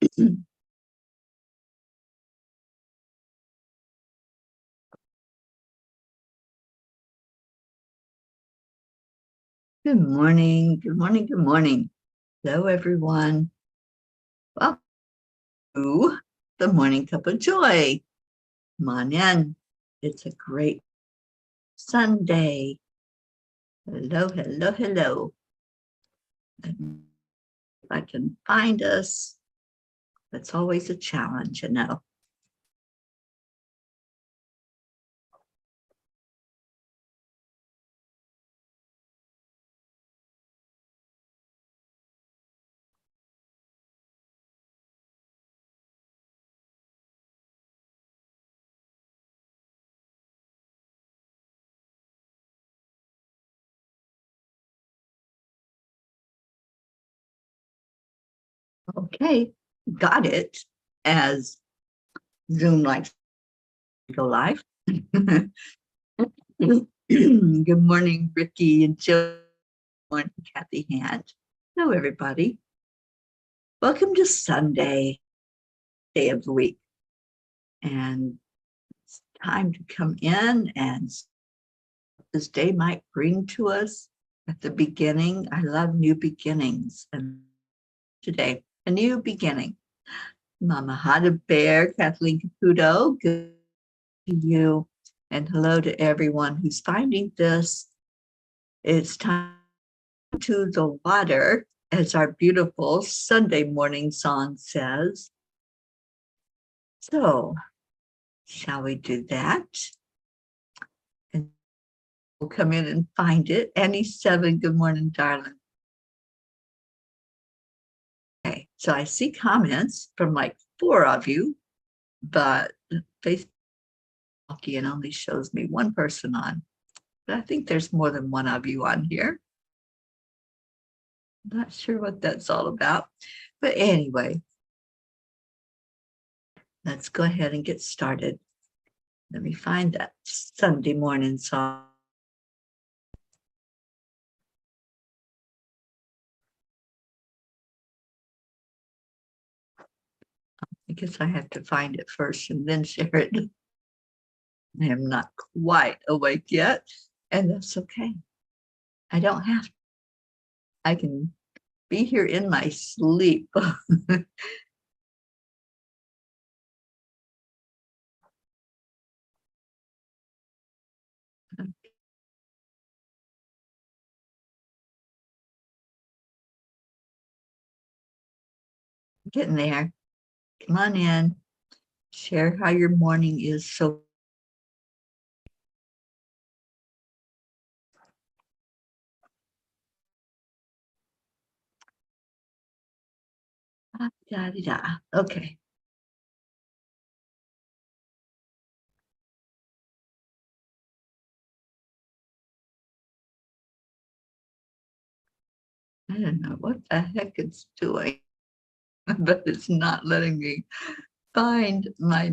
Good morning, good morning, good morning. Hello, everyone. Welcome to the Morning Cup of Joy. Come on in. It's a great Sunday. Hello, hello, hello. And if I can find us, that's always a challenge, you know. Okay, got it. As Zoom likes to go live. Good morning, Ricky and Jill. Good morning, Kathy Hand. Hello, everybody. Welcome to Sunday, day of the week. And it's time to come in and this day might bring to us at the beginning. I love new beginnings. And today, a new beginning. Mama Hada Bear, Kathleen Caputo, good to you. And hello to everyone who's finding this. It's time to the water, as our beautiful Sunday morning song says. So, shall we do that? And we'll come in and find it. Annie Seven, good morning, darling. Okay, so I see comments from like 4 of you, but Facebook and only shows me one person on. But I think there's more than one of you on here. Not sure what that's all about. But anyway, let's go ahead and get started. Let me find that Sunday morning song. I guess I have to find it first and then share it. I am not quite awake yet, and that's okay. I don't have to. I can be here in my sleep. Getting there. Come on in. Share how your morning is so. Okay. I don't know what the heck it's doing, but it's not letting me find my.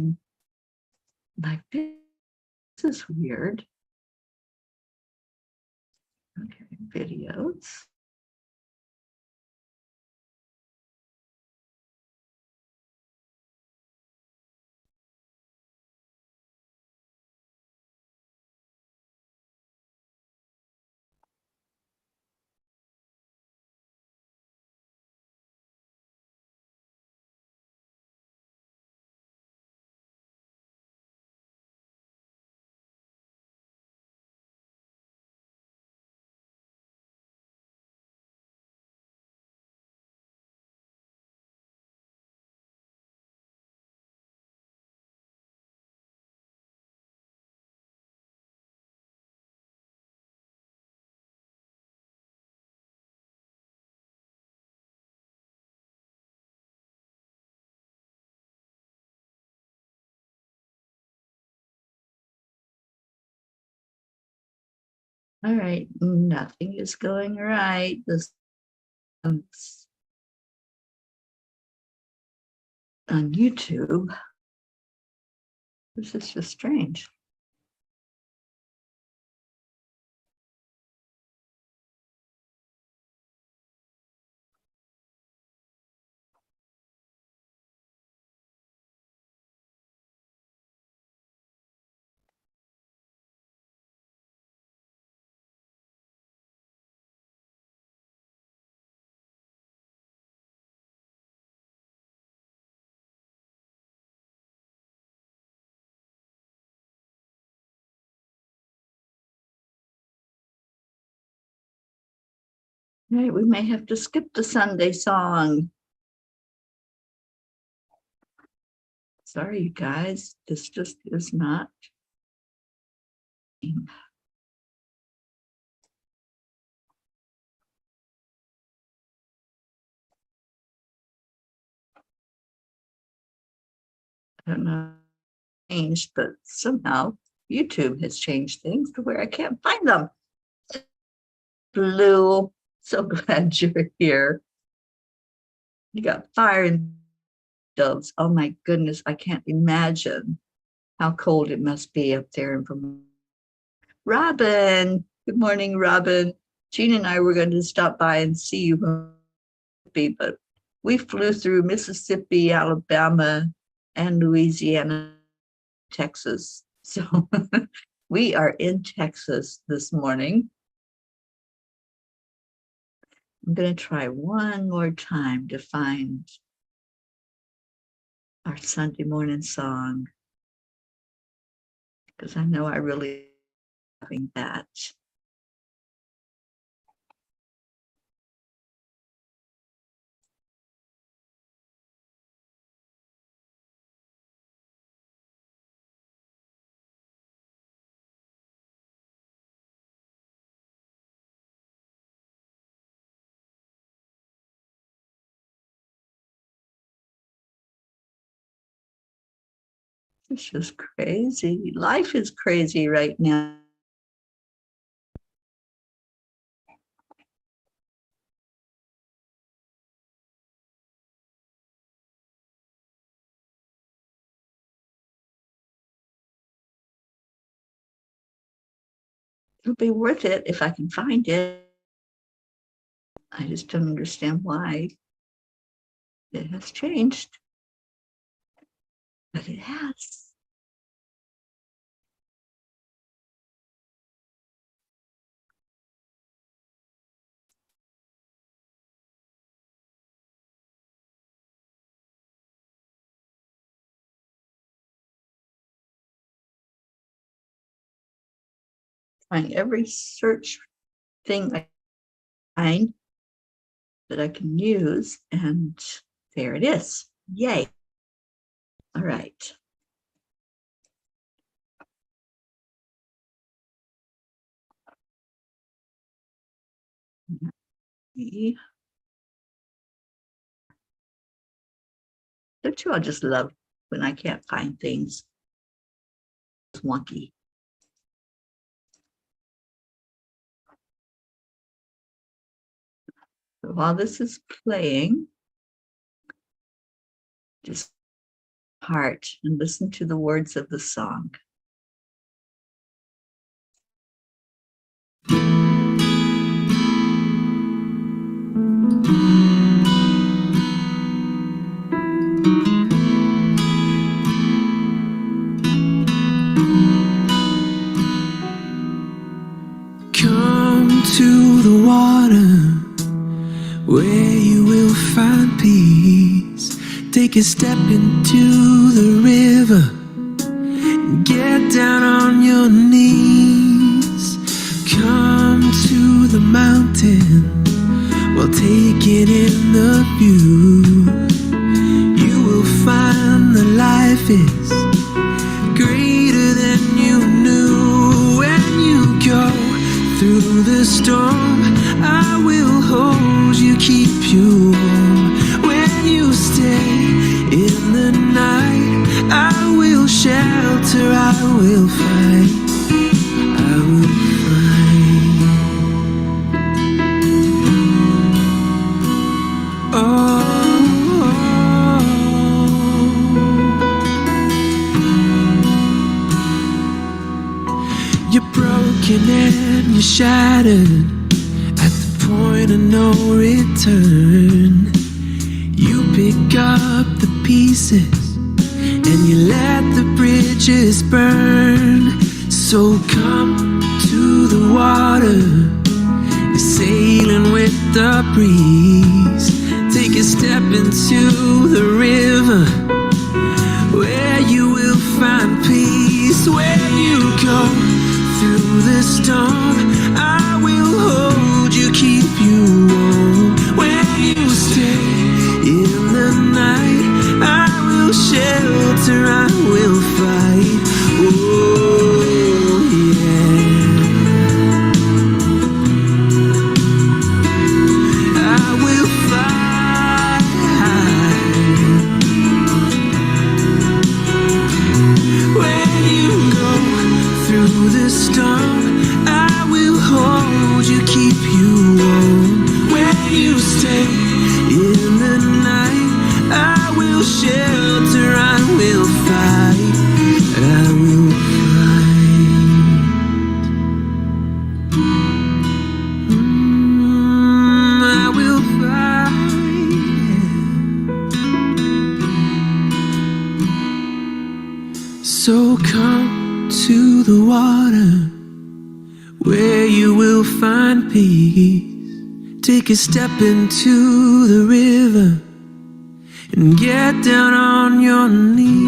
This is weird. Okay, videos. All right, nothing is going right. This on YouTube. This is just strange. Right, we may have to skip the Sunday song. Sorry, you guys, this just is not. I don't know, changed, but somehow YouTube has changed things to where I can't find them. Blue, so glad you're here. You got fire and doves. Oh my goodness, I can't imagine how cold it must be up there in Vermont. Robin, good morning, Robin. Gene and I were going to stop by and see you, but we flew through Mississippi, Alabama, and Louisiana, Texas. So we are in Texas this morning. I'm going to try one more time to find our Sunday morning song, because I know I really having that. This is crazy. Life is crazy right now. It'll be worth it if I can find it. I just don't understand why it has changed, but it has. Find every search thing I find that I can use, and there it is. Yay. All right. Don't you all just love when I can't find things? It's wonky. So while this is playing, just heart and listen to the words of the song. Come to the water where you will find peace. Take a step into the river and get down on your knees. Come to the mountain while taking in the view. You will find that life is greater than you knew. When you go through the storm, I will hold you, keep you warm. When you stay in the night, I will shelter, I will fight, I will fight. Oh, you're broken and you're shattered at the point of no return. You pick up the pieces and you let the bridges burn. So come to the water, you're sailing with the breeze. Take a step into the river where you will find peace. When you go through the storm, I will hold you, keep you warm. will shelter, I will fight. Oh, yeah. I will fight. When you go through the storm, I will hold you, keep you warm. When you stay in the night, I will shelter, I will fight, I will fight. I will fight. So come to the water where you will find peace. Take a step into the river and get down on your knees.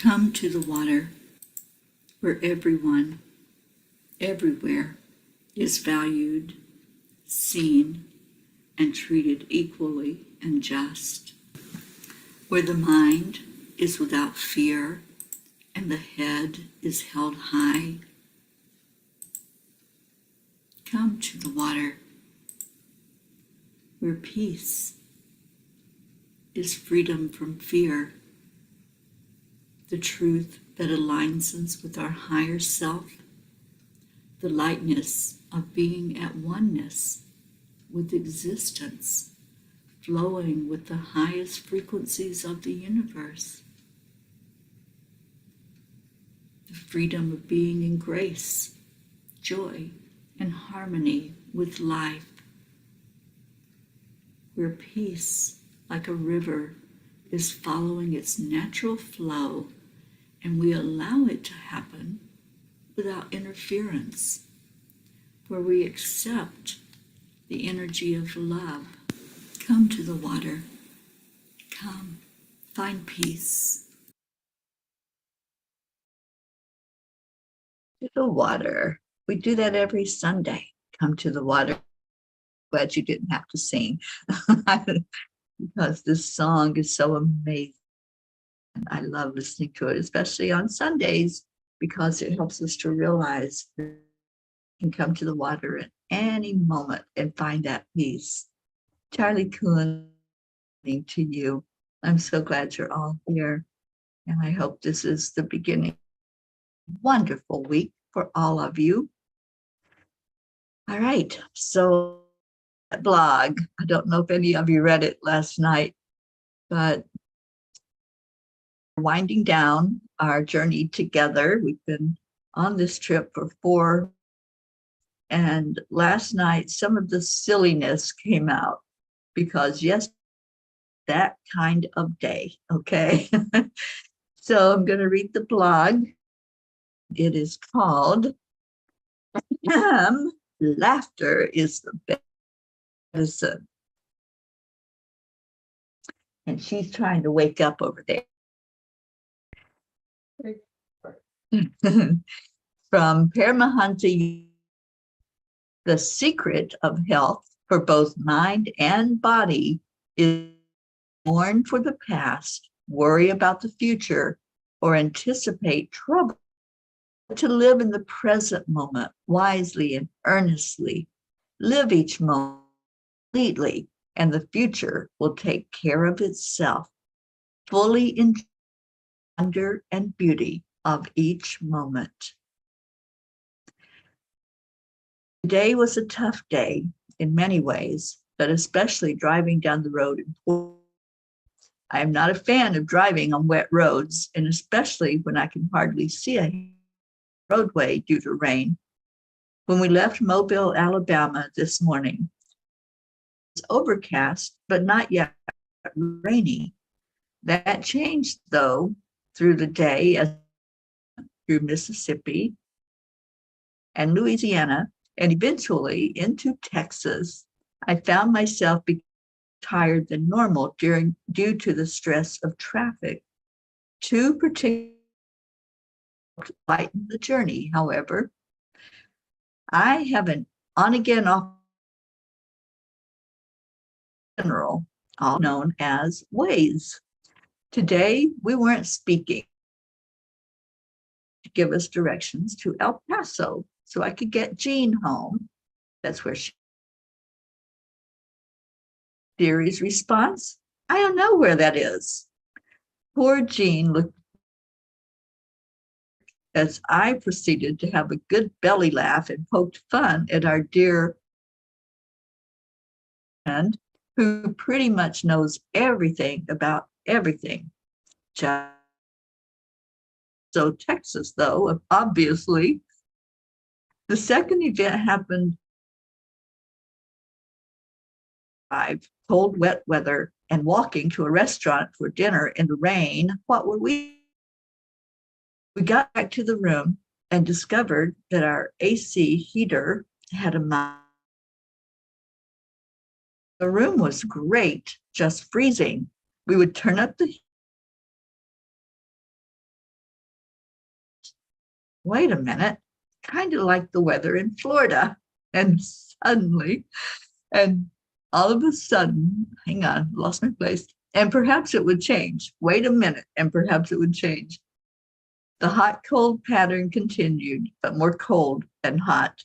Come to the water where everyone, everywhere, is valued, seen, and treated equally and just, where the mind is without fear and the head is held high. Come to the water where peace is freedom from fear, the truth that aligns us with our higher self, the lightness of being at oneness with existence, flowing with the highest frequencies of the universe, the freedom of being in grace, joy, and harmony with life, where peace, like a river, is following its natural flow, and we allow it to happen without interference, where we accept the energy of love. Come to the water. Come, find peace. To the water. We do that every Sunday. Come to the water. Glad you didn't have to sing because this song is so amazing. And I love listening to it, especially on Sundays, because it helps us to realize that we can come to the water at any moment and find that peace. Charlie Kuhn, to you. I'm so glad you're all here. And I hope this is the beginning of a wonderful week for all of you. All right. So that blog, I don't know if any of you read it last night, but we're winding down our journey together. We've been on this trip for 4, and last night some of the silliness came out because yes, that kind of day, okay? So I'm going to read the blog. It is called Laughter is the Best Medicine. And she's trying to wake up over there. From Paramahansa, the secret of health for both mind and body is mourn for the past, worry about the future, or anticipate trouble. To live in the present moment wisely and earnestly, live each moment completely, and the future will take care of itself. Fully enjoy the wonder and beauty of each moment. Today was a tough day in many ways, but especially driving down the road in Portland. I am not a fan of driving on wet roads, and especially when I can hardly see a roadway due to rain. When we left Mobile, Alabama this morning, it's overcast, but not yet rainy. That changed, though, through the day as through Mississippi and Louisiana, and eventually into Texas. I found myself tired than normal due to the stress of traffic. Two particular lighten the journey, however. I have an on-again, off general, all known as Waze. Today, we weren't speaking to give us directions to El Paso so I could get Jean home. That's where she. Teri's response, I don't know where that is. Poor Jean looked as I proceeded to have a good belly laugh and poked fun at our dear friend who pretty much knows everything about everything. So Texas, though, obviously. The second event happened cold, wet weather, and walking to a restaurant for dinner in the rain. What were we? We got back to the room and discovered that our AC heater had a. The room was great, just freezing. We would turn up the. Wait a minute, kind of like the weather in Florida. And suddenly, and all of a sudden, hang on, lost my place. And perhaps it would change. Wait a minute, and perhaps it would change. The hot-cold pattern continued, but more cold than hot.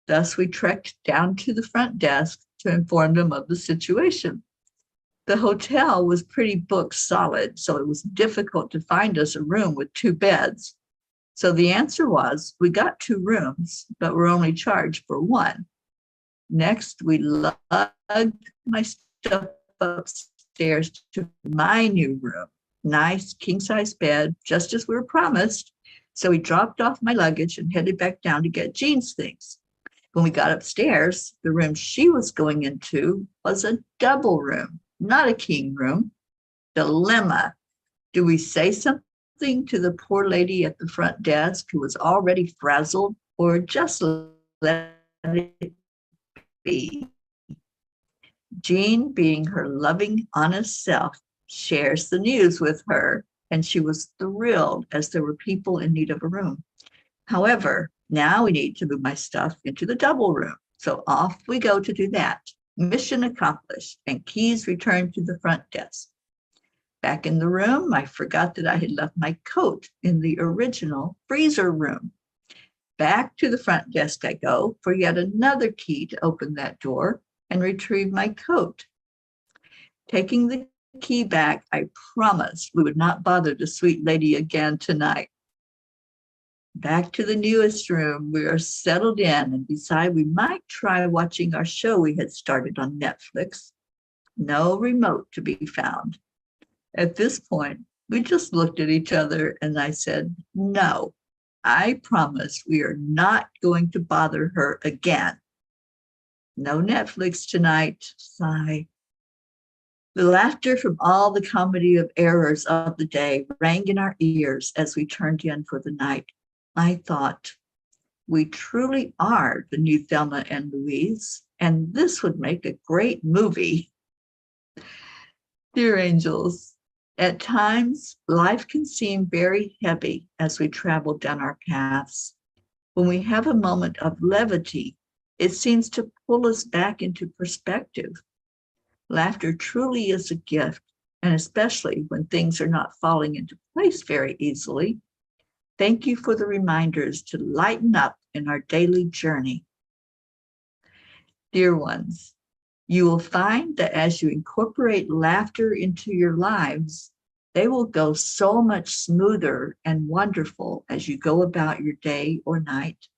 Thus, we trekked down to the front desk to inform them of the situation. The hotel was pretty booked solid, so it was difficult to find us a room with 2 beds. So the answer was, we got 2 rooms, but were only charged for 1. Next, we lugged my stuff upstairs to my new room. Nice king-size bed, just as we were promised. So we dropped off my luggage and headed back down to get Jean's things. When we got upstairs, the room she was going into was a double room, not a king room. Dilemma. Do we say something to the poor lady at the front desk who was already frazzled, or just let it be? Jean, being her loving, honest self, shares the news with her, and she was thrilled as there were people in need of a room. However, now we need to move my stuff into the double room. So off we go to do that. Mission accomplished, and keys returned to the front desk. Back in the room, I forgot that I had left my coat in the original freezer room. Back to the front desk I go for yet another key to open that door and retrieve my coat. Taking the key back, I promised we would not bother the sweet lady again tonight. Back to the newest room, we are settled in and decide we might try watching our show we had started on Netflix. No remote to be found. At this point, we just looked at each other and I said, no, I promise we are not going to bother her again. No Netflix tonight, sigh. The laughter from all the comedy of errors of the day rang in our ears as we turned in for the night. I thought, we truly are the new Thelma and Louise, and this would make a great movie. Dear angels, at times, life can seem very heavy as we travel down our paths. When we have a moment of levity, it seems to pull us back into perspective. Laughter truly is a gift, and especially when things are not falling into place very easily. Thank you for the reminders to lighten up in our daily journey. Dear ones, you will find that as you incorporate laughter into your lives, they will go so much smoother and wonderful as you go about your day or night.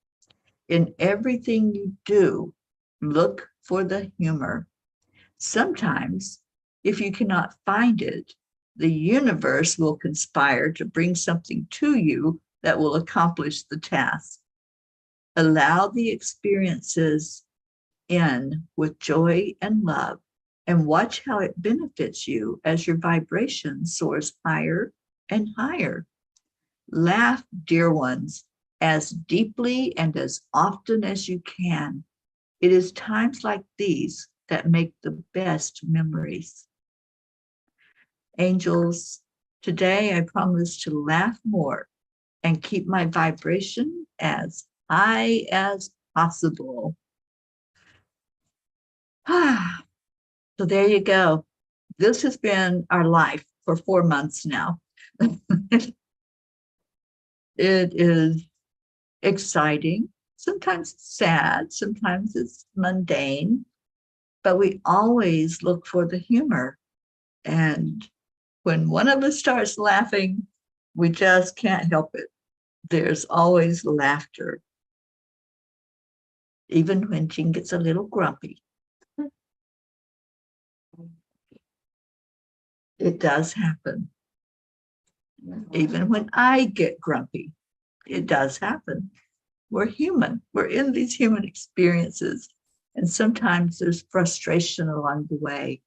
In everything you do, look for the humor. Sometimes, if you cannot find it, the universe will conspire to bring something to you that will accomplish the task. Allow the experiences in with joy and love, and watch how it benefits you as your vibration soars higher and higher. Laugh, dear ones, as deeply and as often as you can. It is times like these that make the best memories. Angels, Today, I promise to laugh more and keep my vibration as high as possible. So there you go. This has been our life for 4 months now. It is exciting. Sometimes it's sad, sometimes it's mundane, but we always look for the humor. And when one of us starts laughing, we just can't help it. There's always laughter, even when Jean gets a little grumpy. It does happen. Even when I get grumpy, it does happen. We're human. We're in these human experiences. And sometimes there's frustration along the way.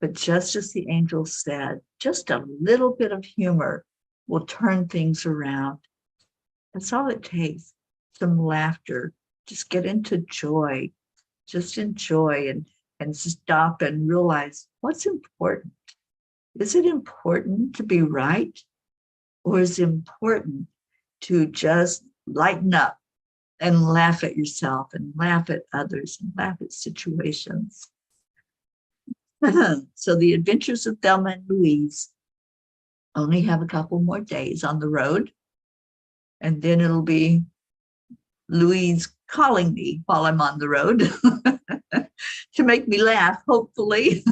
But just as the angel said, just a little bit of humor will turn things around. That's all it takes. Some laughter. Just get into joy. Just enjoy and stop and realize what's important. Is it important to be right? Or is it important to just lighten up and laugh at yourself and laugh at others and laugh at situations? So the adventures of Thelma and Louise only have a couple more days on the road. And then it'll be Louise calling me while I'm on the road to make me laugh, hopefully.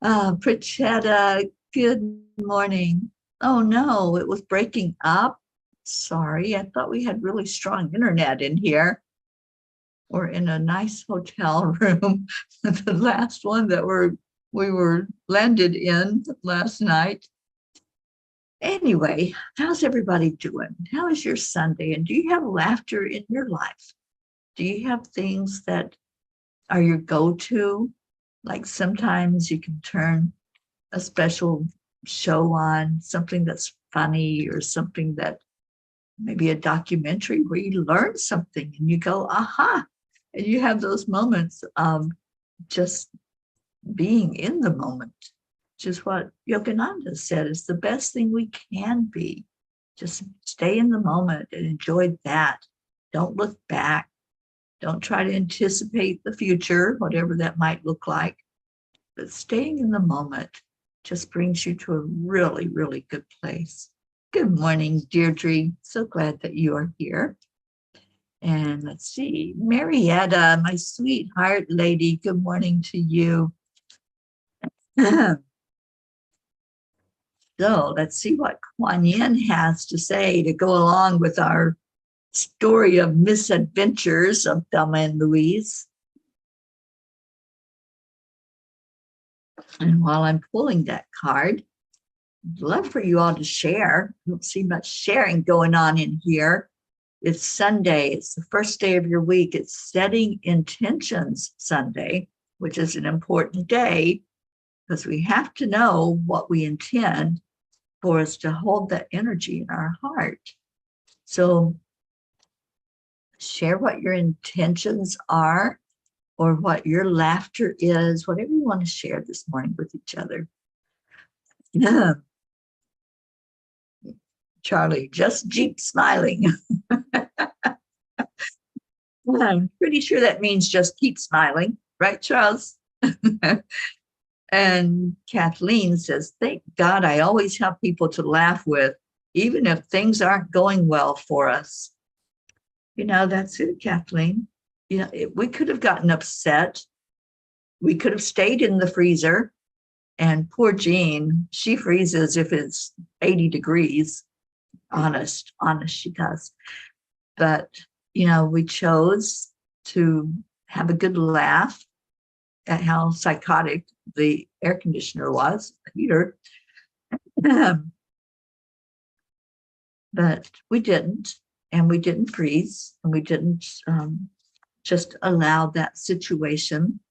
Pritchetta, good morning. Oh no, it was breaking up. Sorry, I thought we had really strong internet in here. Or in a nice hotel room, the last one that we were landed in last night. Anyway, how's everybody doing? How is your Sunday? And do you have laughter in your life? Do you have things that are your go-to? Like sometimes you can turn a special show on, something that's funny or something that maybe a documentary where you learn something and you go, aha. And you have those moments of just being in the moment, which is what Yogananda said is the best thing we can be. Just stay in the moment and enjoy that. Don't look back. Don't try to anticipate the future, whatever that might look like. But staying in the moment just brings you to a really, really good place. Good morning, Deirdre. So glad that you are here. And let's see, Marietta, my sweetheart lady, good morning to you. So let's see what Kuan Yin has to say to go along with our story of misadventures of Thelma and Louise. And while I'm pulling that card, I'd love for you all to share. I don't see much sharing going on in here. It's Sunday. It's the first day of your week. It's Setting Intentions Sunday, which is an important day because we have to know what we intend for us to hold that energy in our heart. So share what your intentions are or what your laughter is, whatever you want to share this morning with each other. Yeah. Charlie, just keep smiling. I'm pretty sure that means just keep smiling, right, Charles? And Kathleen says, thank God I always have people to laugh with, even if things aren't going well for us. You know, that's it, Kathleen. You know, we could have gotten upset. We could have stayed in the freezer. And poor Jean, she freezes if it's 80 degrees. Honest, she does. But, you know, we chose to have a good laugh at how psychotic the air conditioner was, the heater. But we didn't, and we didn't freeze, and we didn't just allow that situation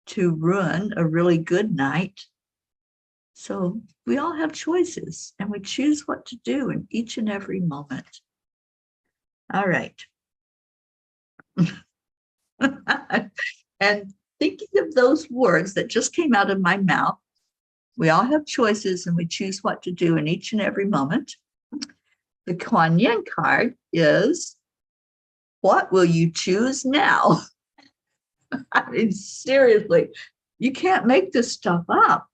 to ruin a really good night. So we all have choices, and we choose what to do in each and every moment. All right. And thinking of those words that just came out of my mouth, We all have choices and we choose what to do in each and every moment. The Kuan Yin card is, what will you choose now? I mean, seriously, you can't make this stuff up.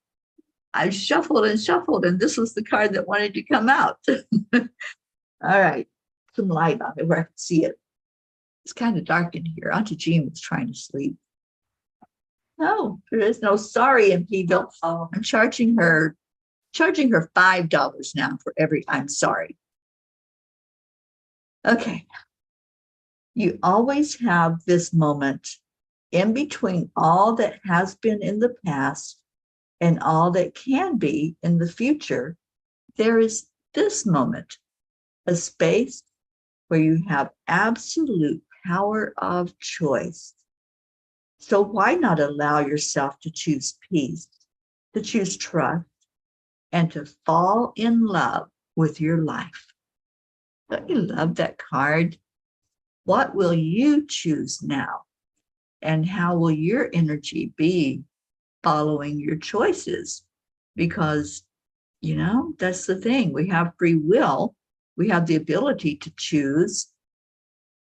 I shuffled and shuffled, and this was the card that wanted to come out. All right, some light on it where I can see it. It's kind of dark in here. Auntie Jean was trying to sleep. No, there is no sorry in Pville. I'm charging her $5 now for every I'm sorry. Okay. You always have this moment in between all that has been in the past and all that can be in the future. There is this moment, a space where you have absolute power of choice. So why not allow yourself to choose peace, to choose trust, and to fall in love with your life? Don't you love that card? What will you choose now? And how will your energy be following your choices? Because, that's the thing. We have free will. We have the ability to choose,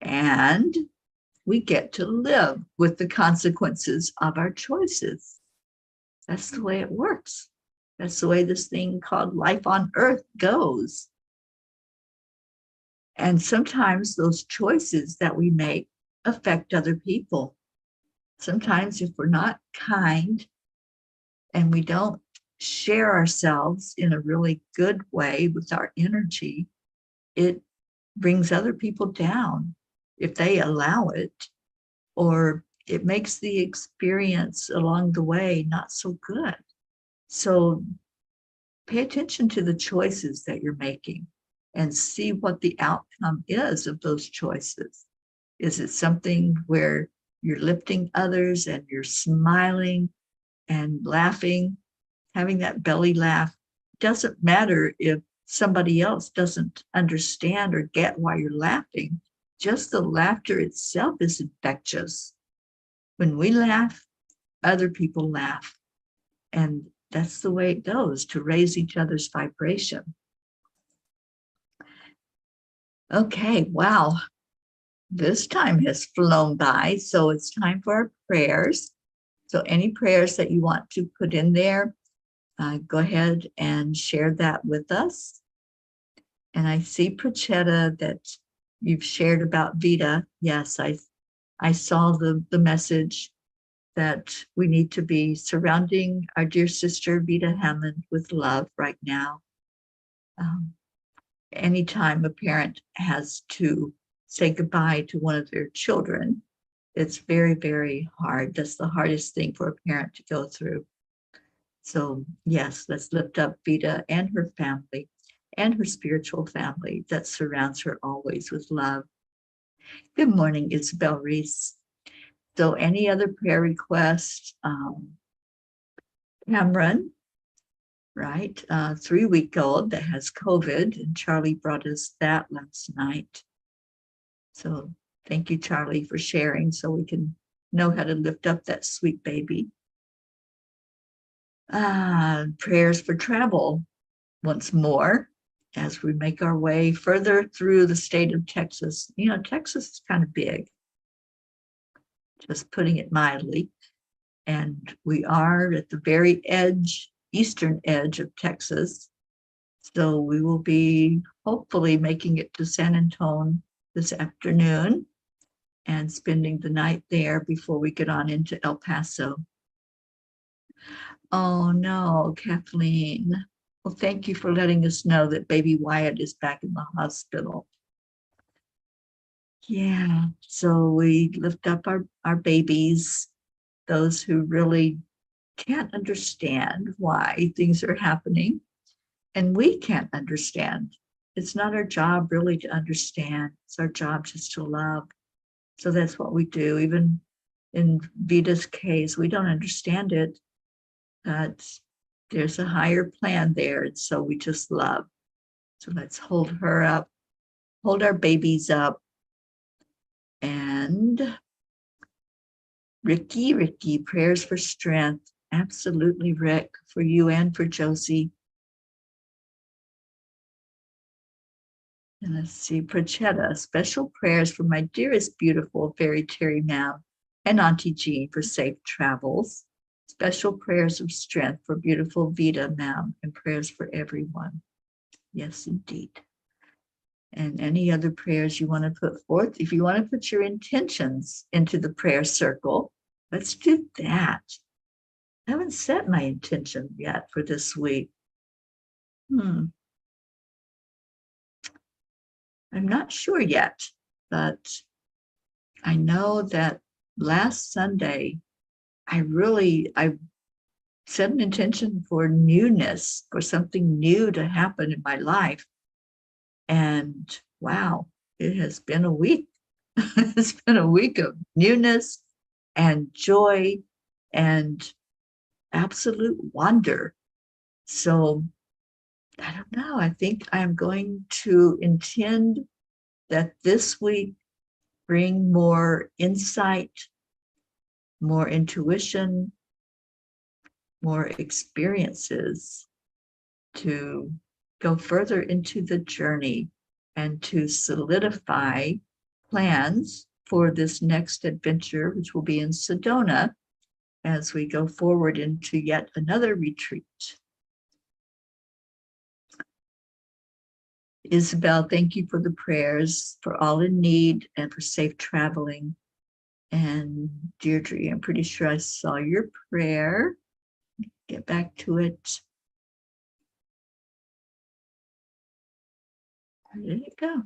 and we get to live with the consequences of our choices. That's the way it works. That's the way this thing called life on earth goes. And sometimes those choices that we make affect other people. Sometimes if we're not kind and we don't share ourselves in a really good way with our energy, it brings other people down if they allow it, or it makes the experience along the way not so good. So pay attention to the choices that you're making and see what the outcome is of those choices. Is it something where you're lifting others and you're smiling and laughing, having that belly laugh? Doesn't matter if somebody else doesn't understand or get why you're laughing. Just the laughter itself is infectious. When we laugh, other people laugh. And that's the way it goes, to raise each other's vibration. Okay, wow. This time has flown by, so it's time for our prayers. So any prayers that you want to put in there, go ahead and share that with us. And I see, Prachetta, that you've shared about Vita. Yes, I saw the message that we need to be surrounding our dear sister, Vita Hammond, with love right now. Anytime a parent has to say goodbye to one of their children, it's very, very hard. That's the hardest thing for a parent to go through. So yes, let's lift up Vita and her family and her spiritual family that surrounds her always with love. Good morning, Isabel Reese. So any other prayer requests? Cameron, right? 3-week-old that has COVID, and Charlie brought us that last night. So thank you, Charlie, for sharing so we can know how to lift up that sweet baby. Prayers for travel once more as we make our way further through the state of Texas. Texas is kind of big, just putting it mildly. And we are at the very edge, eastern edge of Texas. So we will be hopefully making it to San Antonio this afternoon and spending the night there before we get on into El Paso. Oh no, Kathleen. Well, thank you for letting us know that baby Wyatt is back in the hospital. Yeah, so we lift up our babies, those who really can't understand why things are happening, and we can't understand. It's not our job really to understand. It's our job just to love. So that's what we do. Even in Vita's case, we don't understand it, but there's a higher plan there. And so we just love. So let's hold her up, hold our babies up. And Ricky, prayers for strength. Absolutely, Rick, for you and for Josie. And let's see, Prochetta, special prayers for my dearest, beautiful fairy Teri now and Auntie Jean for safe travels. Special prayers of strength for beautiful Vita now and prayers for everyone. Yes, indeed. And any other prayers you want to put forth. If you want to put your intentions into the prayer circle, let's do that. I haven't set my intention yet for this week. I'm not sure yet, but I know that last Sunday, I set an intention for newness, for something new to happen in my life. And wow, it has been a week. It's been a week of newness and joy and absolute wonder. So I don't know. I think I'm going to intend that this week bring more insight, more intuition, more experiences to go further into the journey and to solidify plans for this next adventure, which will be in Sedona as we go forward into yet another retreat. Isabel, thank you for the prayers for all in need and for safe traveling. And Deirdre, I'm pretty sure I saw your prayer. Get back to it. There you go.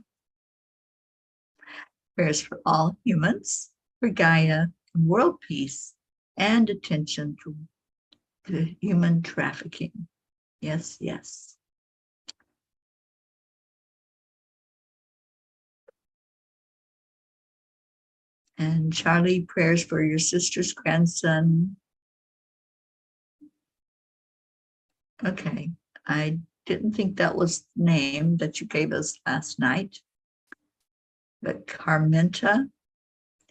Prayers for all humans, for Gaia, and world peace, and attention to human trafficking. Yes, yes. And Charlie, prayers for your sister's grandson. Okay, I didn't think that was the name that you gave us last night. But Carmenta,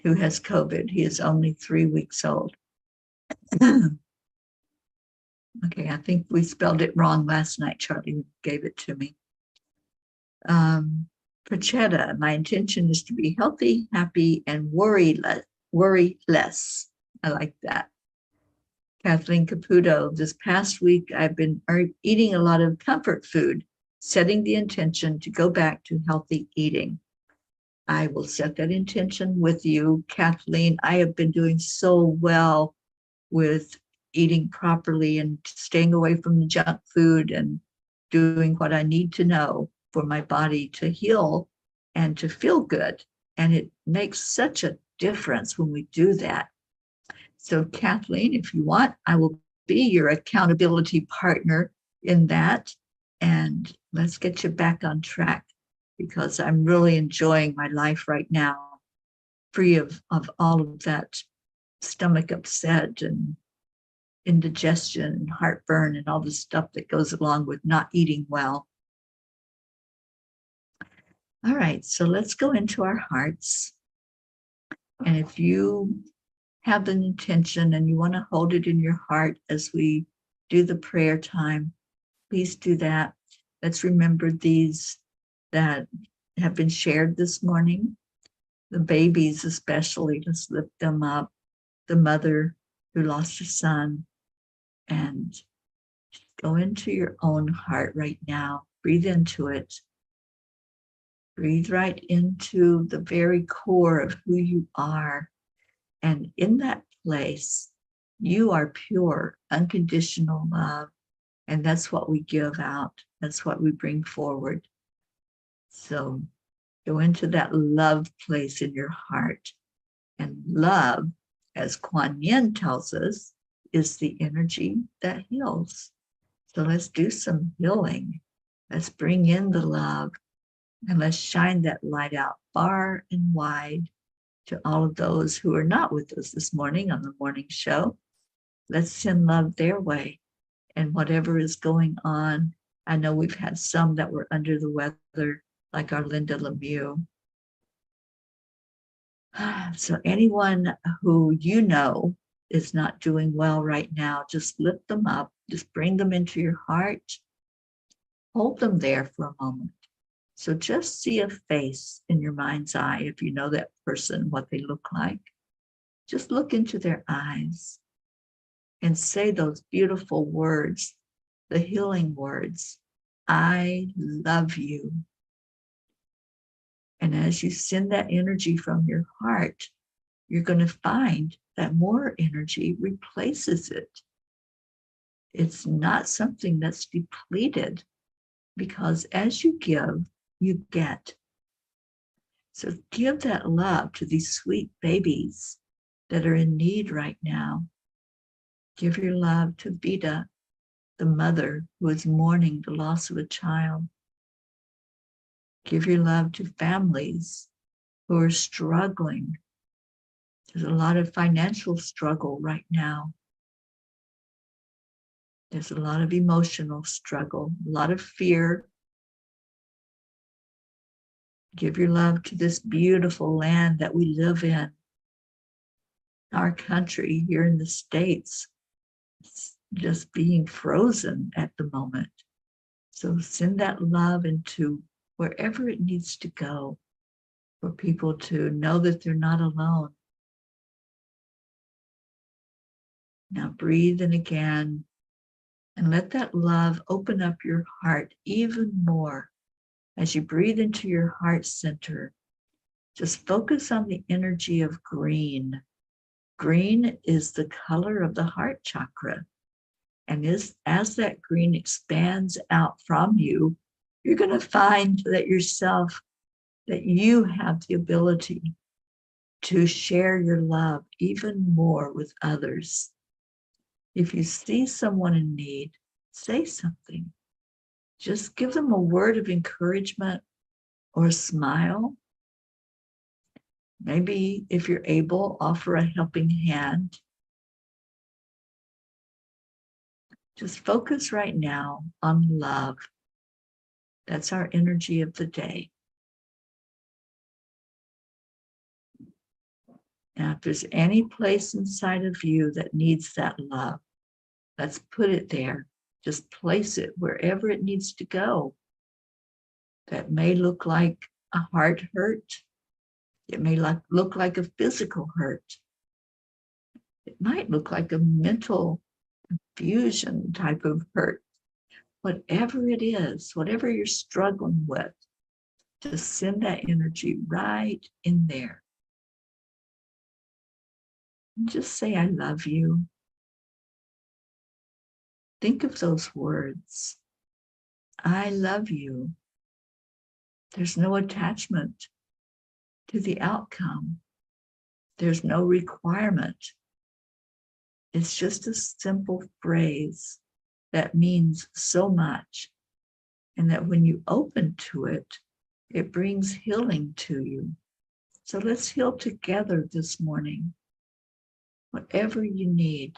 who has COVID, he is only 3 weeks old. Okay, I think we spelled it wrong last night. Charlie gave it to me. Prochetta, my intention is to be healthy, happy, and worry less. I like that. Kathleen Caputo, this past week, I've been eating a lot of comfort food, setting the intention to go back to healthy eating. I will set that intention with you, Kathleen. I have been doing so well with eating properly and staying away from the junk food and doing what I need to know for my body to heal and to feel good. And it makes such a difference when we do that. So Kathleen, if you want, I will be your accountability partner in that. And let's get you back on track because I'm really enjoying my life right now, free of all of that stomach upset and indigestion and heartburn and all the stuff that goes along with not eating well. All right, so let's go into our hearts. And if you have an intention and you want to hold it in your heart as we do the prayer time, please do that. Let's remember these that have been shared this morning. The babies especially, let's lift them up. The mother who lost a son. And go into your own heart right now. Breathe into it. Breathe right into the very core of who you are. And in that place, you are pure, unconditional love. And that's what we give out. That's what we bring forward. So go into that love place in your heart. And love, as Kuan Yin tells us, is the energy that heals. So let's do some healing. Let's bring in the love and let's shine that light out far and wide to all of those who are not with us this morning on the morning show. Let's send love their way. And whatever is going on, I know we've had some that were under the weather, like our Linda Lemieux. So anyone who you know is not doing well right now, just lift them up, just bring them into your heart, hold them there for a moment. So just see a face in your mind's eye. If you know that person, what they look like, just look into their eyes and say those beautiful words, the healing words, I love you. And as you send that energy from your heart, you're going to find that more energy replaces it. It's not something that's depleted, because as you give, you get. So give that love to these sweet babies that are in need right now. Give your love to Vida, the mother who is mourning the loss of a child. Give your love to families who are struggling. There's a lot of financial struggle right now. There's a lot of emotional struggle, a lot of fear. Give your love to this beautiful land that we live in. Our country here in the States, it's just being frozen at the moment. So send that love into wherever it needs to go for people to know that they're not alone. Now breathe in again and let that love open up your heart even more. As you breathe into your heart center, just focus on the energy of green. Green is the color of the heart chakra. And as that green expands out from you, you're going to find that you have the ability to share your love even more with others. If you see someone in need, say something. Just give them a word of encouragement or a smile. Maybe if you're able, offer a helping hand. Just focus right now on love. That's our energy of the day. Now, if there's any place inside of you that needs that love, let's put it there. Just place it wherever it needs to go. That may look like a heart hurt. It may look like a physical hurt. It might look like a mental confusion type of hurt. Whatever it is, whatever you're struggling with, just send that energy right in there. And just say, I love you. Think of those words. I love you. There's no attachment to the outcome. There's no requirement. It's just a simple phrase that means so much. And that when you open to it, it brings healing to you. So let's heal together this morning. Whatever you need.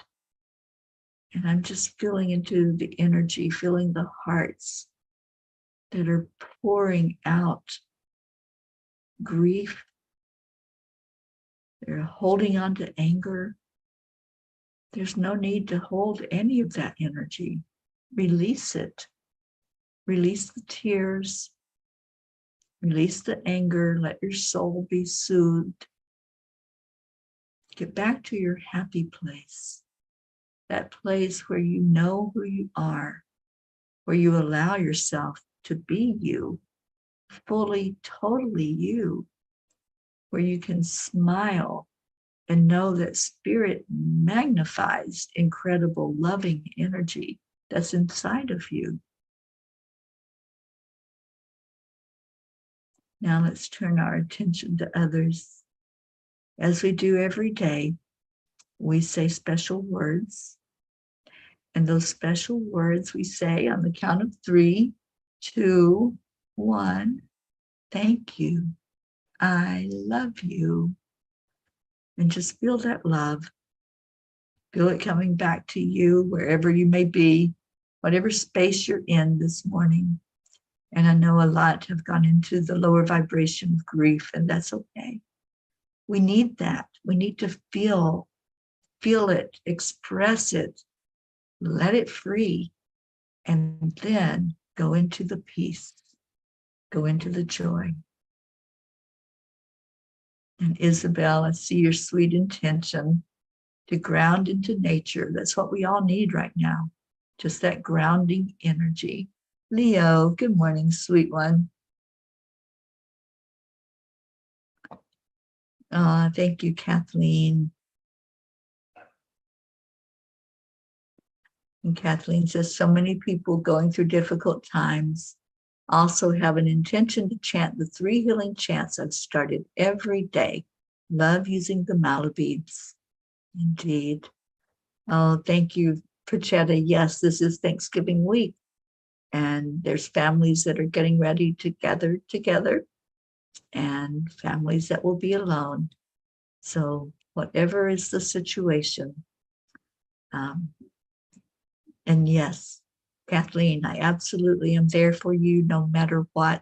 And I'm just feeling into the energy, feeling the hearts that are pouring out grief. They're holding on to anger. There's no need to hold any of that energy. Release it. Release the tears. Release the anger. Let your soul be soothed. Get back to your happy place. That place where you know who you are, where you allow yourself to be you, fully, totally you, where you can smile and know that spirit magnifies incredible loving energy that's inside of you. Now let's turn our attention to others. As we do every day, we say special words. And those special words we say on the count of 3, 2, 1. Thank you. I love you. And just feel that love. Feel it coming back to you wherever you may be, whatever space you're in this morning. And I know a lot have gone into the lower vibration of grief, and that's okay. We need that. We need to feel feel it, express it, let it free, and then go into the peace, go into the joy. And Isabel, I see your sweet intention to ground into nature. That's what we all need right now, just that grounding energy. Leo, good morning, sweet one. Thank you, Kathleen. And Kathleen says, so many people going through difficult times also have an intention to chant the 3 healing chants I've started every day. Love using the Malabibs. Indeed. Oh, thank you, Pachetta. Yes, this is Thanksgiving week, and there's families that are getting ready to gather together and families that will be alone. So whatever is the situation. And yes, Kathleen, I absolutely am there for you no matter what.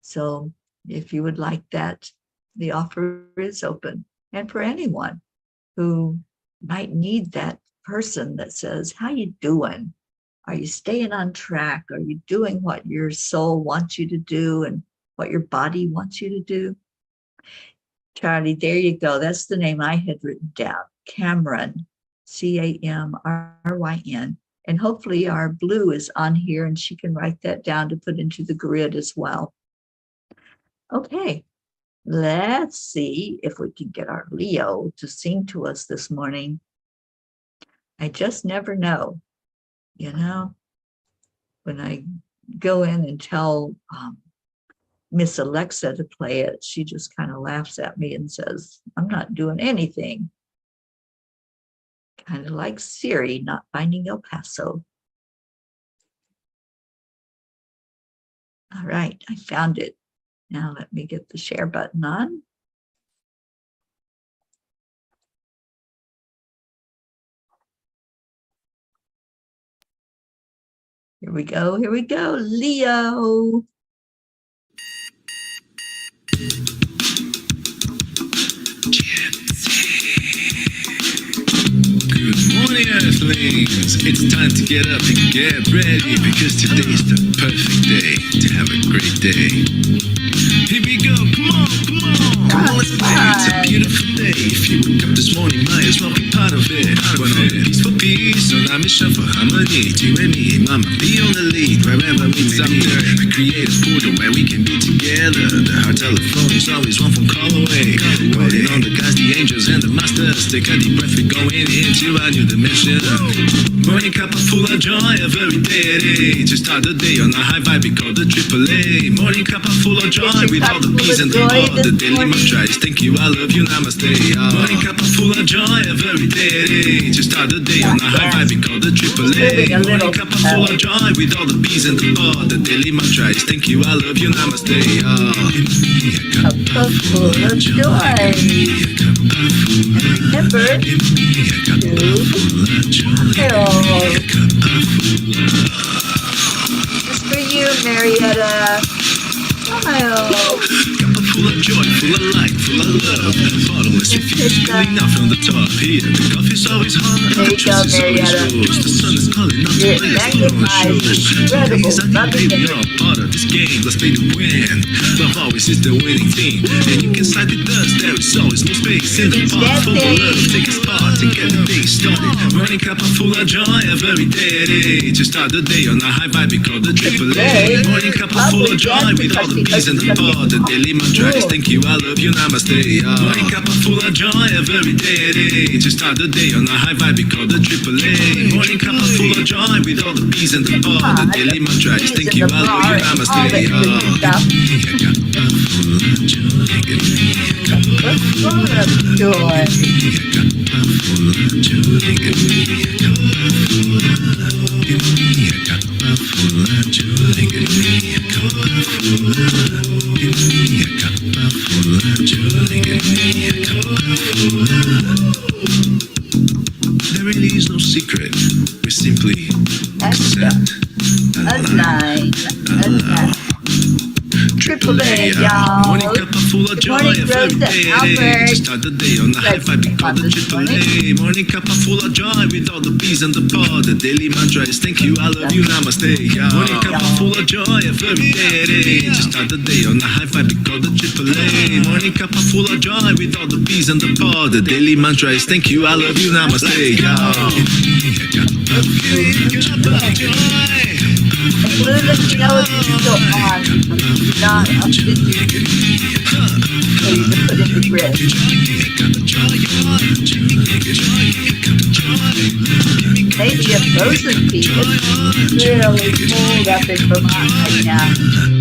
So if you would like that, the offer is open. And for anyone who might need that person that says, how you doing? Are you staying on track? Are you doing what your soul wants you to do and what your body wants you to do? Charlie, there you go. That's the name I had written down. Cameron, Camryn. And hopefully our Blue is on here and she can write that down to put into the grid as well. Okay, let's see if we can get our Leo to sing to us this morning. I just never know, you know, when I go in and tell Miss Alexa to play it, she just kind of laughs at me and says, I'm not doing anything. Kind of like Siri not finding El Paso. All right, I found it. Now let me get the share button on. Here we go, Leo. Good morning, Earthlings! It's time to get up and get ready because today's the perfect day to have a great day. Here we go, come on! Come on, let's play. It's a beautiful day. If you woke up this morning, might as well be part of it. Going on peace for peace, on our mission for harmony. You and me, mama, be on the lead wherever we may be. We create a portal where we can be together. The heart telephone is always one phone call away. Calling on the guys, the angels, and the masters. Take a deep breath, we're going into a new dimension. Morning cup full of joy every day. To start the day on a high vibe, we call the AAA. Morning cup full of joy with all the peas and the ball. The daily mantra is thank you, I love you, namaste. Morning cup full of joy every day. To start the day on a high vibe, we call the AAA. Morning cup full of joy with all the peas and the ball. The daily mantra is thank you, I love you, namaste. Give me a cup full of joy. Remember to just for you, Marietta. Smile. Full of joy, full of light, full of love. Bottomless refuse, spilling out from the top. Here, the coffee's always hot, and the juice is always rose. The sun is calling out to play us on the show. Today's a new day, we're all part of this game. Let's play to win. Love always is the winning team. And you can side with us, there is always no space in the pot. Full of love, take a spot to get the day started. Morning cup full of joy every day. To start the day on a high vibe, we call the AAA. Morning cup full of joy with all the peas and the pod. The daily mantra is thank you, I love you, namaste. Morning cup full of joy every day. To start the day on a high vibe, we call the AAA. Morning cup full of joy with all the peas and the pod. The daily mantra is thank you, I love you, namaste. Give me a cup full of joy. Give me a cup full of joy. Give me a cup full of joy. Give me a cup full of love. Give me a cup full of joy. Give me a cup full of love. Give me a cup full of joy. Give me a cup full of love. There really is no secret. We simply accept, allow. Chick-fil-A. Morning cuppa full of joy, a very day. Just start the day on the high five, we call the Chick-fil-A. Morning cuppa full of joy with all the bees and the pod. The daily mantra is thank you, I love you, namaste. Morning cuppa full of joy, a very day. Just start the day on the high five, we call the Chick-fil-A. Morning cuppa full of joy with all the bees and the pod. The daily mantra is thank you, I love you, namaste. Blue the nose is still on. Not up to you. So you can put in the grid. Maybe a frozen pea. It's really cold up in Vermont right now.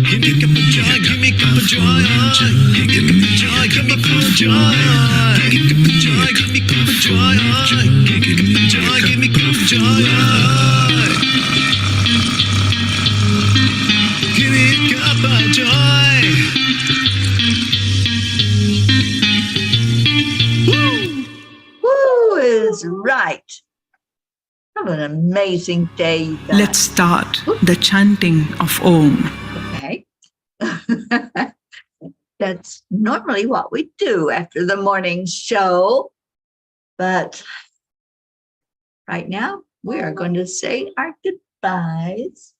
Give me cup of joy, give me cup of joy. Give me joy, give me cup of joy. Give me cup of joy, give me cup of joy. Give me joy, give me cup of joy. Give me a cup of joy. Woo! Woo is right. Have an amazing day, you guys. Let's start the chanting of Om. Okay. That's normally what we do after the morning show. But right now, we are going to say our goodbyes.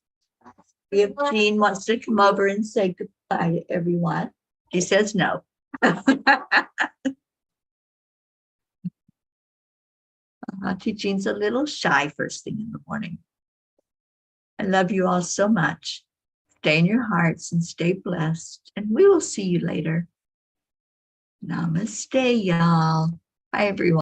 If Jean wants to come over and say goodbye to everyone, she says no. Auntie Jean's a little shy first thing in the morning. I love you all so much. Stay in your hearts and stay blessed. And we will see you later. Namaste, y'all. Bye, everyone.